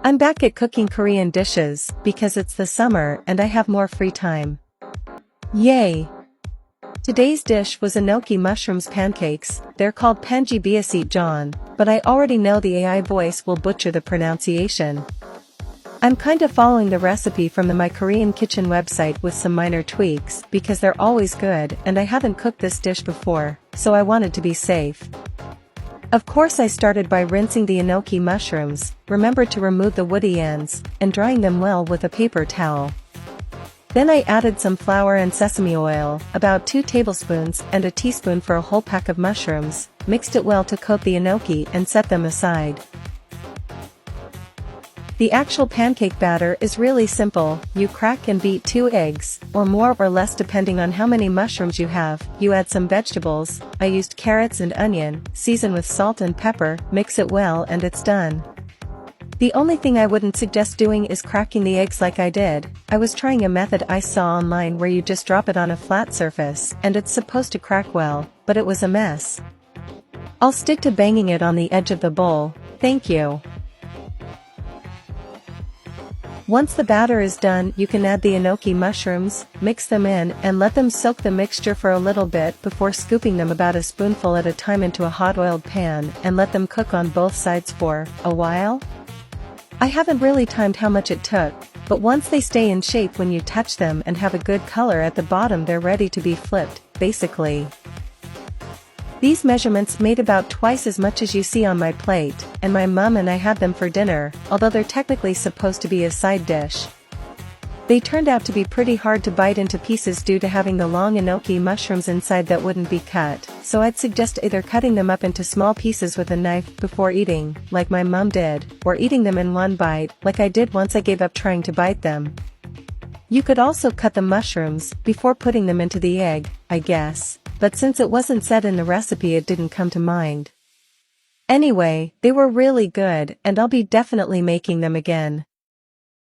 I'm back at cooking Korean dishes, because it's the summer and I have more free time. Yay! Today's dish was Enoki mushrooms pancakes. They're called John, but I already know the AI voice will butcher the pronunciation. I'm kinda following the recipe from the My Korean Kitchen website with some minor tweaks because they're always good and I haven't cooked this dish before, so I wanted to be safe. Of course I started by rinsing the enoki mushrooms, remembered to remove the woody ends, and drying them well with a paper towel. Then I added some flour and sesame oil, about 2 tablespoons and a teaspoon for a whole pack of mushrooms, mixed it well to coat the enoki and set them aside. The actual pancake batter is really simple. You crack and beat 2 eggs, or more or less depending on how many mushrooms you have. You add some vegetables, I used carrots and onion, season with salt and pepper, mix it well and it's done. The only thing I wouldn't suggest doing is cracking the eggs like I did. I was trying a method I saw online where you just drop it on a flat surface and it's supposed to crack well, but it was a mess. I'll stick to banging it on the edge of the bowl, thank you. Once the batter is done, you can add the enoki mushrooms, mix them in and let them soak the mixture for a little bit before scooping them about a spoonful at a time into a hot oiled pan and let them cook on both sides for a while. I haven't really timed how much it took, but once they stay in shape when you touch them and have a good color at the bottom, they're ready to be flipped, basically. These measurements made about twice as much as you see on my plate, and my mum and I had them for dinner, although they're technically supposed to be a side dish. They turned out to be pretty hard to bite into pieces due to having the long enoki mushrooms inside that wouldn't be cut, so I'd suggest either cutting them up into small pieces with a knife before eating, like my mum did, or eating them in one bite, like I did once I gave up trying to bite them. You could also cut the mushrooms before putting them into the egg, I guess, but since it wasn't said in the recipe it didn't come to mind. Anyway, they were really good and I'll be definitely making them again.